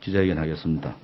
기자회견하겠습니다.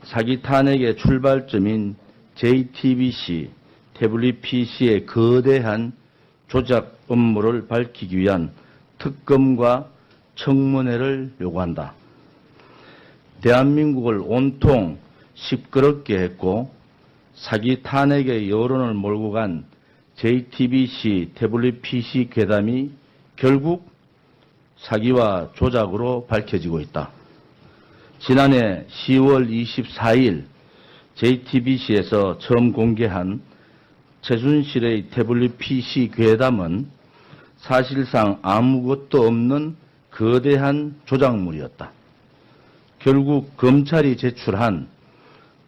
사기 탄핵의 출발점인 JTBC, 태블릿 PC의 거대한 조작 업무를 밝히기 위한 특검과 청문회를 요구한다. 대한민국을 온통 시끄럽게 했고 사기 탄핵의 여론을 몰고 간 JTBC, 태블릿 PC 괴담이 결국 사기와 조작으로 밝혀지고 있다. 지난해 10월 24일 JTBC에서 처음 공개한 최순실의 태블릿 PC 괴담은 사실상 아무것도 없는 거대한 조작물이었다. 결국 검찰이 제출한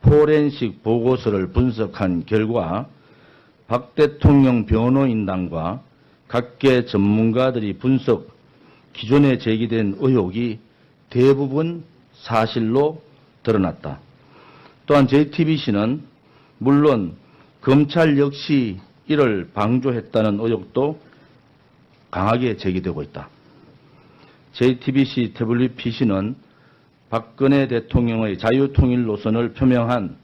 포렌식 보고서를 분석한 결과 박 대통령 변호인단과 각계 전문가들이 분석 기존에 제기된 의혹이 대부분 사실로 드러났다. 또한 JTBC는 물론 검찰 역시 이를 방조했다는 의혹도 강하게 제기되고 있다. JTBC 태블릿 PC는 박근혜 대통령의 자유통일 노선을 표명한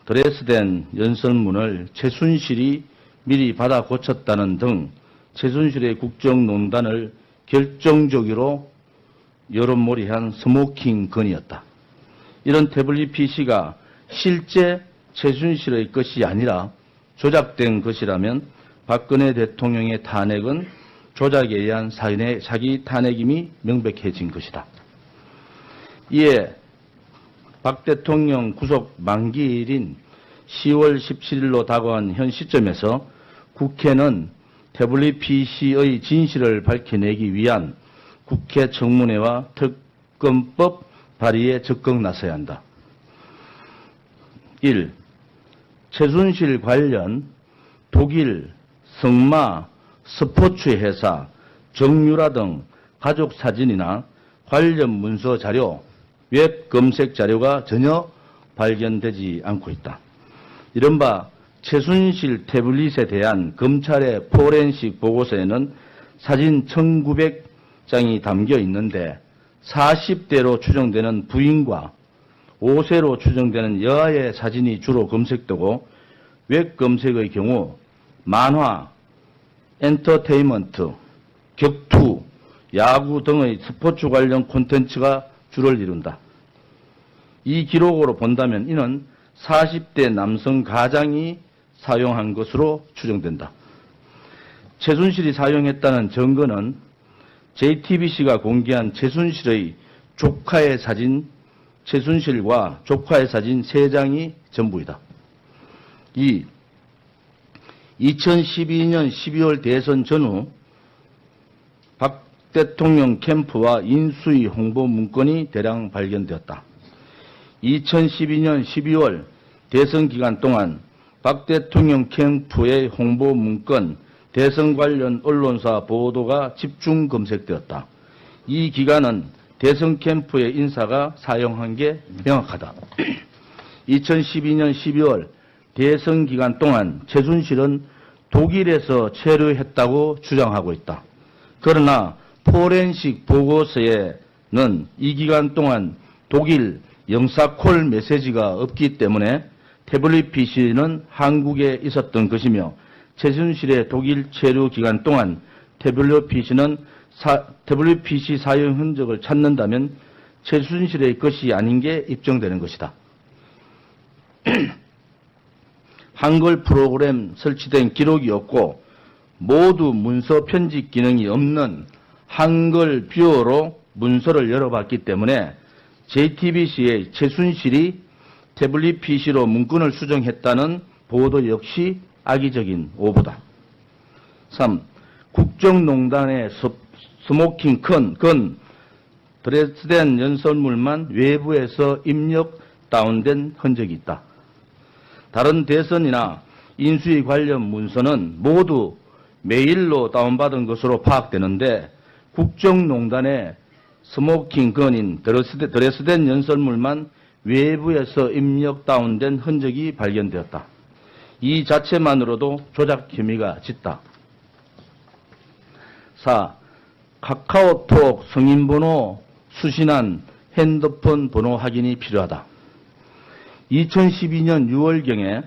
드레스덴 연설문을 최순실이 미리 받아 고쳤다는 등 최순실의 국정농단을 결정적으로 여론몰이한 스모킹 건이었다. 이런 태블릿 PC가 실제 최순실의 것이 아니라 조작된 것이라면 박근혜 대통령의 탄핵은 조작에 의한 사기 탄핵임이 명백해진 것이다. 이에 박 대통령 구속 만기일인 10월 17일로 다가온 현 시점에서 국회는 태블릿 PC의 진실을 밝혀내기 위한 국회 청문회와 특검법 발의에 적극 나서야 한다. 1. 최순실 관련 독일, 성마, 스포츠 회사, 정유라 등 가족 사진이나 관련 문서 자료, 웹 검색 자료가 전혀 발견되지 않고 있다. 이른바 최순실 태블릿에 대한 검찰의 포렌식 보고서에는 사진 1900장이 담겨 있는데 40대로 추정되는 부인과 5세로 추정되는 여아의 사진이 주로 검색되고 웹 검색의 경우 만화, 엔터테인먼트, 격투, 야구 등의 스포츠 관련 콘텐츠가 주를 이룬다. 이 기록으로 본다면 이는 40대 남성 가장이 사용한 것으로 추정된다. 최순실이 사용했다는 증거는 JTBC가 공개한 최순실의 조카의 사진, 최순실과 조카의 사진 3장이 전부이다. 2. 2012년 12월 대선 전후 박 대통령 캠프와 인수위 홍보 문건이 대량 발견되었다. 2012년 12월 대선 기간 동안 박 대통령 캠프의 홍보 문건, 대선 관련 언론사 보도가 집중 검색되었다. 이 기간은 대선 캠프의 인사가 사용한 게 명확하다. 2012년 12월 대선 기간 동안 최순실은 독일에서 체류했다고 주장하고 있다. 그러나 포렌식 보고서에는 이 기간 동안 독일 영사콜 메시지가 없기 때문에 태블릿 PC는 한국에 있었던 것이며 최순실의 독일 체류 기간 동안 태블릿 PC 사용 흔적을 찾는다면 최순실의 것이 아닌 게 입증되는 것이다. 한글 프로그램 설치된 기록이 없고 모두 문서 편집 기능이 없는 한글 뷰어로 문서를 열어봤기 때문에 JTBC의 최순실이 태블릿 PC로 문건을 수정했다는 보도 역시 악의적인 오보다. 3. 국정농단의 스모킹 건 드레스덴 연설물만 외부에서 입력 다운된 흔적이 있다. 다른 대선이나 인수위 관련 문서는 모두 메일로 다운받은 것으로 파악되는데 국정농단의 스모킹 건인 드레스덴 연설물만 외부에서 입력 다운된 흔적이 발견되었다. 이 자체만으로도 조작 혐의가 짙다. 4. 카카오톡 성인번호 수신한 핸드폰 번호 확인이 필요하다. 2012년 6월경에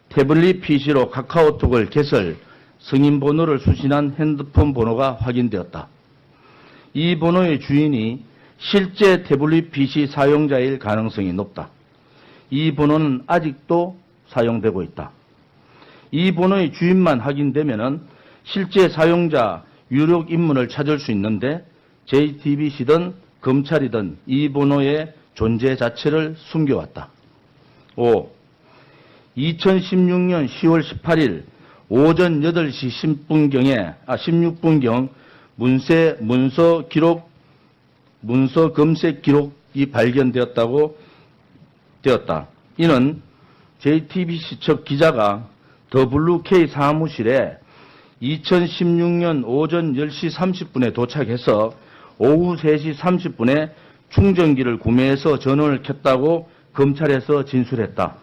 태블릿 PC로 카카오톡을 개설, 승인 번호를 수신한 핸드폰 번호가 확인되었다. 이 번호의 주인이 실제 태블릿 PC 사용자일 가능성이 높다. 이 번호는 아직도 사용되고 있다. 이 번호의 주인만 확인되면 실제 사용자 유력 인물을 찾을 수 있는데 JTBC든 검찰이든 이 번호의 존재 자체를 숨겨왔다. 5. 2016년 10월 18일 오전 8시 16분경 문서 검색 기록이 발견되었다. 이는 JTBC 측 기자가 더블유K 사무실에 2016년 오전 10시 30분에 도착해서 오후 3시 30분에 충전기를 구매해서 전원을 켰다고 검찰에서 진술했다.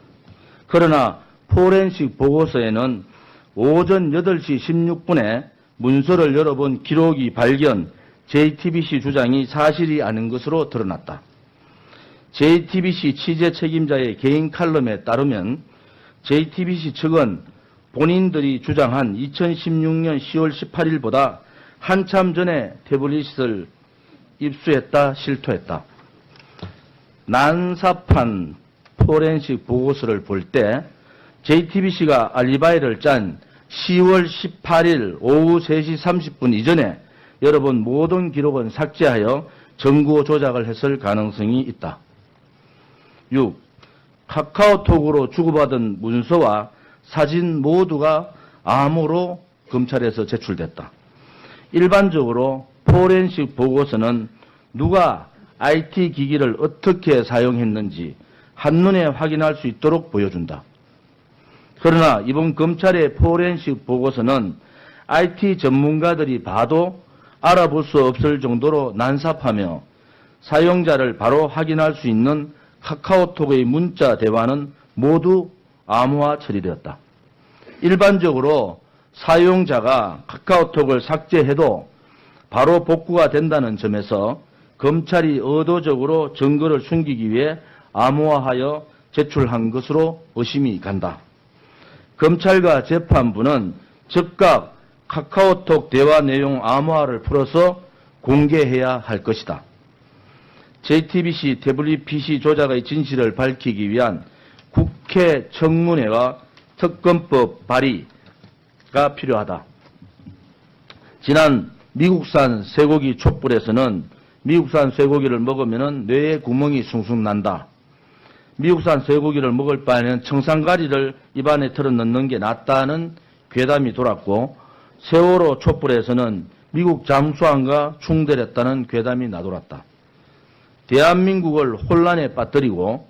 그러나 포렌식 보고서에는 오전 8시 16분에 문서를 열어본 기록이 발견, JTBC 주장이 사실이 아닌 것으로 드러났다. JTBC 취재 책임자의 개인 칼럼에 따르면 JTBC 측은 본인들이 주장한 2016년 10월 18일보다 한참 전에 태블릿을 입수했다, 실토했다. 난사판 포렌식 보고서를 볼 때 JTBC가 알리바이를 짠 10월 18일 오후 3시 30분 이전에 열어본 모든 기록은 삭제하여 정보 조작을 했을 가능성이 있다. 6. 카카오톡으로 주고받은 문서와 사진 모두가 암호로 검찰에서 제출됐다. 일반적으로 포렌식 보고서는 누가 IT 기기를 어떻게 사용했는지 한눈에 확인할 수 있도록 보여준다. 그러나 이번 검찰의 포렌식 보고서는 IT 전문가들이 봐도 알아볼 수 없을 정도로 난삽하며 사용자를 바로 확인할 수 있는 카카오톡의 문자 대화는 모두 암호화 처리되었다. 일반적으로 사용자가 카카오톡을 삭제해도 바로 복구가 된다는 점에서 검찰이 의도적으로 증거를 숨기기 위해 암호화하여 제출한 것으로 의심이 간다. 검찰과 재판부는 즉각 카카오톡 대화 내용 암호화를 풀어서 공개해야 할 것이다. JTBC 태블릿 PC 조작의 진실을 밝히기 위한 국회 청문회와 특검법 발의가 필요하다. 지난 미국산 쇠고기 촛불에서는 미국산 쇠고기를 먹으면 뇌에 구멍이 숭숭 난다. 미국산 쇠고기를 먹을 바에는 청산가리를 입안에 털어 넣는 게 낫다는 괴담이 돌았고, 세월호 촛불에서는 미국 잠수함과 충돌했다는 괴담이 나돌았다. 대한민국을 혼란에 빠뜨리고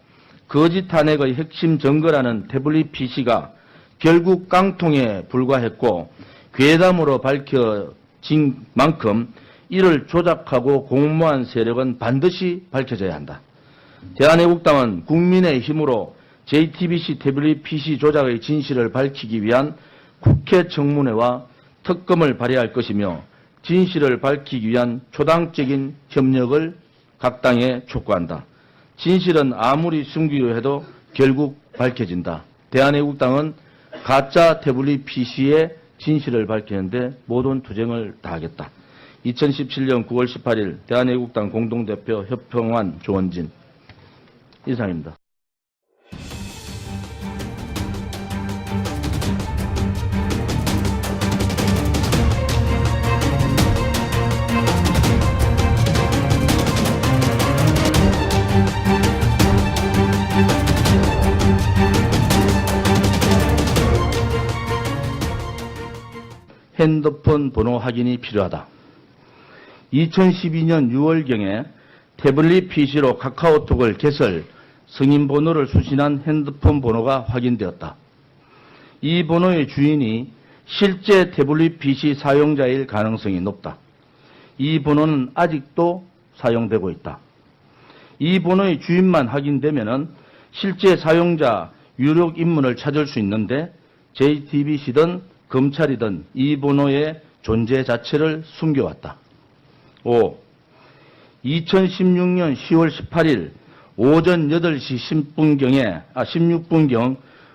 거짓 탄핵의 핵심 증거라는 태블릿 PC가 결국 깡통에 불과했고 괴담으로 밝혀진 만큼 이를 조작하고 공모한 세력은 반드시 밝혀져야 한다. 대한애국당은 국민의 힘으로 JTBC 태블릿 PC 조작의 진실을 밝히기 위한 국회 청문회와 특검을 발의할 것이며 진실을 밝히기 위한 초당적인 협력을 각 당에 촉구한다. 진실은 아무리 숨기려 해도 결국 밝혀진다. 대한애국당은 가짜 태블릿 PC의 진실을 밝히는데 모든 투쟁을 다하겠다. 2017년 9월 18일 대한애국당 공동대표 협평환 조원진 이상입니다. 핸드폰 번호 확인이 필요하다. 2012년 6월경에 태블릿 PC로 카카오톡을 개설, 승인 번호를 수신한 핸드폰 번호가 확인되었다. 이 번호의 주인이 실제 태블릿 PC 사용자일 가능성이 높다. 이 번호는 아직도 사용되고 있다. 이 번호의 주인만 확인되면 실제 사용자 유력 인물을 찾을 수 있는데 JTBC든 검찰이든 이 번호의 존재 자체를 숨겨왔다. 5. 2016년 10월 18일 오전 8시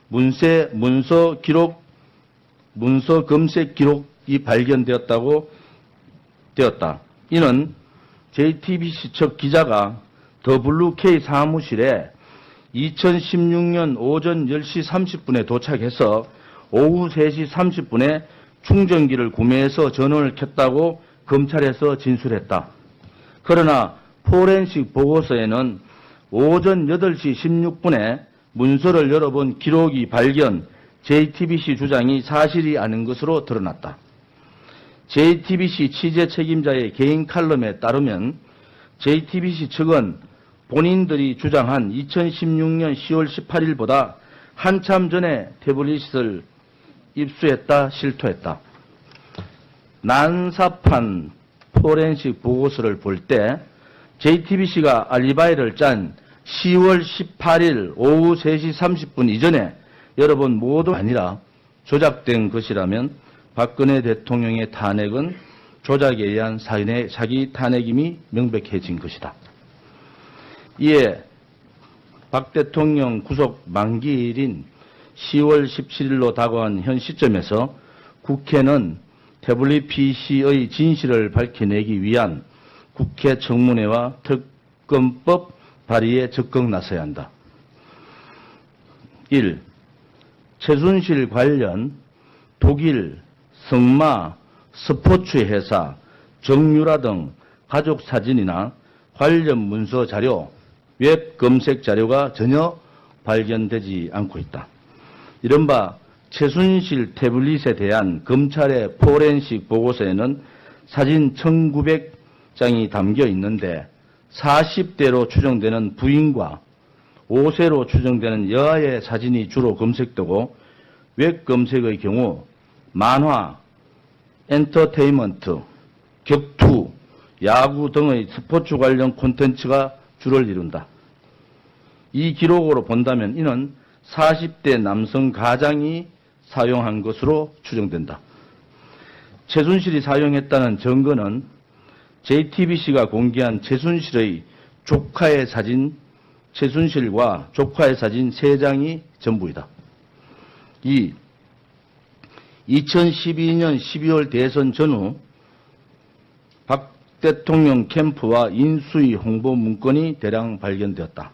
16분경 문서 검색 기록이 되었다. 이는 JTBC 측 기자가 더블유K 사무실에 2016년 오전 10시 30분에 도착해서 오후 3시 30분에 충전기를 구매해서 전원을 켰다고 검찰에서 진술했다. 그러나 포렌식 보고서에는 오전 8시 16분에 문서를 열어본 기록이 발견, JTBC 주장이 사실이 아닌 것으로 드러났다. JTBC 취재 책임자의 개인 칼럼에 따르면 JTBC 측은 본인들이 주장한 2016년 10월 18일보다 한참 전에 태블릿을 입수했다, 실토했다. 난사판 포렌식 보고서를 볼 때 JTBC가 알리바이를 짠 10월 18일 오후 3시 30분 이전에 여러분 모두 아니라 조작된 것이라면 박근혜 대통령의 탄핵은 조작에 의한 사기 탄핵임이 명백해진 것이다. 이에 박 대통령 구속 만기일인 10월 17일로 다가온 현 시점에서 국회는 태블릿 PC의 진실을 밝혀내기 위한 국회 청문회와 특검법 발의에 적극 나서야 한다. 1. 최순실 관련 독일, 성마, 스포츠 회사, 정유라 등 가족 사진이나 관련 문서 자료, 웹 검색 자료가 전혀 발견되지 않고 있다. 이른바 최순실 태블릿에 대한 검찰의 포렌식 보고서에는 사진 1900장이 담겨 있는데 40대로 추정되는 부인과 5세로 추정되는 여아의 사진이 주로 검색되고 웹 검색의 경우 만화, 엔터테인먼트, 격투, 야구 등의 스포츠 관련 콘텐츠가 주를 이룬다. 이 기록으로 본다면 이는 40대 남성 가장이 사용한 것으로 추정된다. 최순실이 사용했다는 증거는 JTBC가 공개한 최순실의 조카의 사진, 최순실과 조카의 사진 3장이 전부이다. 2. 2012년 12월 대선 전후 박 대통령 캠프와 인수위 홍보 문건이 대량 발견되었다.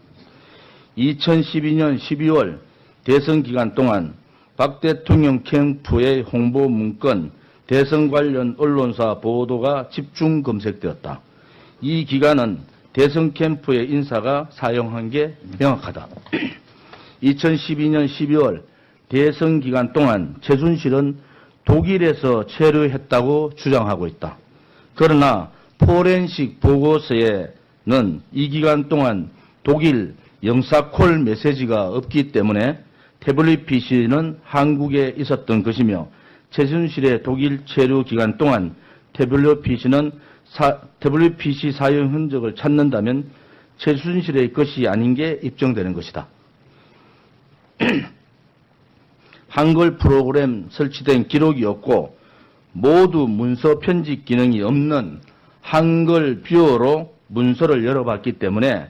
2012년 12월 대선 기간 동안 박 대통령 캠프의 홍보 문건, 대선 관련 언론사 보도가 집중 검색되었다. 이 기간은 대선 캠프의 인사가 사용한 게 명확하다. 2012년 12월 대선 기간 동안 최순실은 독일에서 체류했다고 주장하고 있다. 그러나 포렌식 보고서에는 이 기간 동안 독일 영사콜 메시지가 없기 때문에 태블릿 PC는 한국에 있었던 것이며 최순실의 독일 체류 기간 동안 태블릿 PC 사용 흔적을 찾는다면 최순실의 것이 아닌 게 입증되는 것이다. 한글 프로그램 설치된 기록이 없고 모두 문서 편집 기능이 없는 한글 뷰어로 문서를 열어봤기 때문에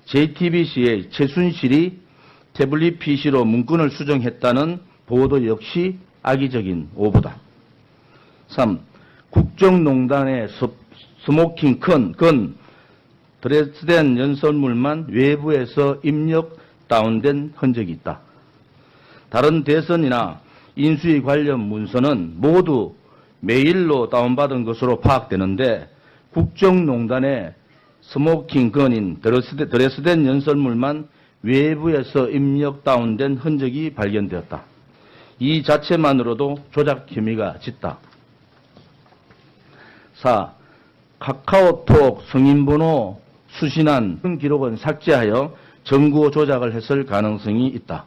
JTBC의 최순실이 태블릿 PC로 문건을 수정했다는 보도 역시 악의적인 오보다. 3. 국정농단의 스모킹 건 드레스덴 연설물만 외부에서 입력 다운된 흔적이 있다. 다른 대선이나 인수위 관련 문서는 모두 메일로 다운받은 것으로 파악되는데 국정농단의 스모킹 건인 드레스덴 연설물만 외부에서 입력 다운된 흔적이 발견되었다. 이 자체만으로도 조작 혐의가 짙다. 4. 카카오톡 성인번호 수신한 기록은 삭제하여 정보 조작을 했을 가능성이 있다.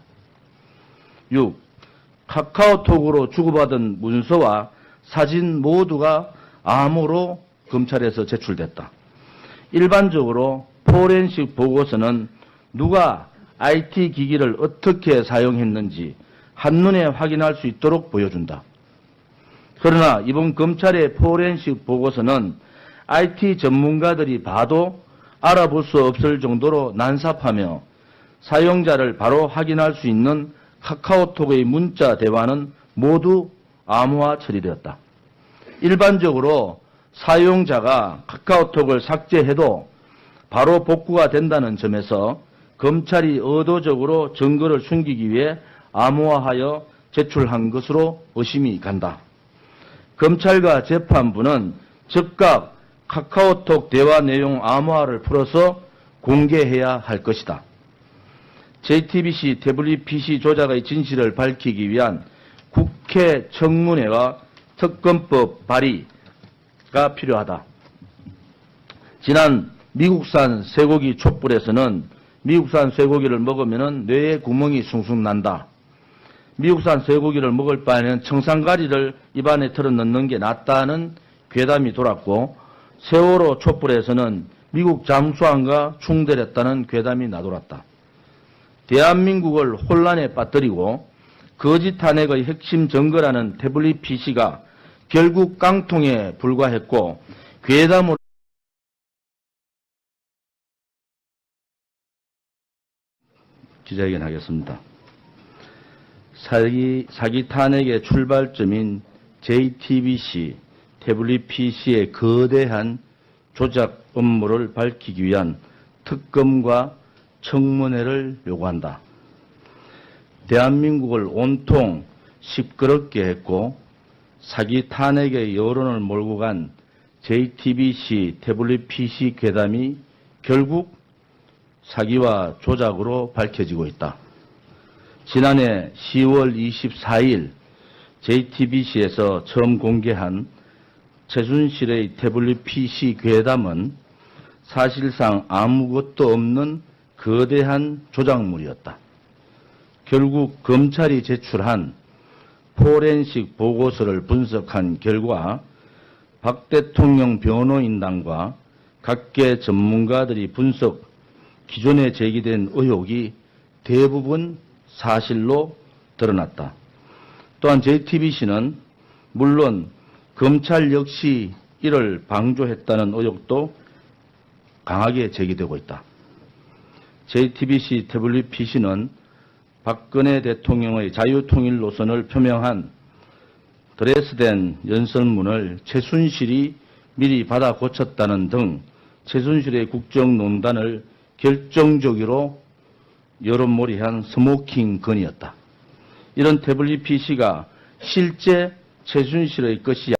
6. 카카오톡으로 주고받은 문서와 사진 모두가 암호로 검찰에서 제출됐다. 일반적으로 포렌식 보고서는 누가 IT 기기를 어떻게 사용했는지 한눈에 확인할 수 있도록 보여준다. 그러나 이번 검찰의 포렌식 보고서는 IT 전문가들이 봐도 알아볼 수 없을 정도로 난삽하며 사용자를 바로 확인할 수 있는 카카오톡의 문자 대화는 모두 암호화 처리되었다. 일반적으로 사용자가 카카오톡을 삭제해도 바로 복구가 된다는 점에서 검찰이 의도적으로 증거를 숨기기 위해 암호화하여 제출한 것으로 의심이 간다. 검찰과 재판부는 즉각 카카오톡 대화 내용 암호화를 풀어서 공개해야 할 것이다. JTBC 태블릿 PC 조작의 진실을 밝히기 위한 국회 청문회와 특검법 발의가 필요하다. 지난 미국산 쇠고기 촛불에서는 미국산 쇠고기를 먹으면 뇌에 구멍이 숭숭 난다. 미국산 쇠고기를 먹을 바에는 청산가리를 입안에 털어 넣는 게 낫다는 괴담이 돌았고, 세월호 촛불에서는 미국 잠수함과 충돌했다는 괴담이 나돌았다. 대한민국을 혼란에 빠뜨리고 거짓 탄핵의 핵심 증거라는 태블릿 PC가 결국 깡통에 불과했고, 괴담으로 기자회견 하겠습니다. 사기 탄핵의 출발점인 JTBC 태블릿 PC의 거대한 조작 업무를 밝히기 위한 특검과 청문회를 요구한다. 대한민국을 온통 시끄럽게 했고 사기 탄핵의 여론을 몰고 간 JTBC 태블릿 PC 괴담이 결국 사기와 조작으로 밝혀지고 있다. 지난해 10월 24일 JTBC에서 처음 공개한 최순실의 태블릿 PC 괴담은 사실상 아무것도 없는 거대한 조작물이었다. 결국 검찰이 제출한 포렌식 보고서를 분석한 결과 박 대통령 변호인단과 각계 전문가들이 분석 기존에 제기된 의혹이 대부분 사실로 드러났다. 또한 JTBC는 물론 검찰 역시 이를 방조했다는 의혹도 강하게 제기되고 있다. JTBC 태블릿 PC는 박근혜 대통령의 자유통일 노선을 표명한 드레스덴 연설문을 최순실이 미리 받아 고쳤다는 등 최순실의 국정농단을 결정적으로 여론몰이한 스모킹 건이었다. 이런 태블릿 PC가 실제 최순실의 것이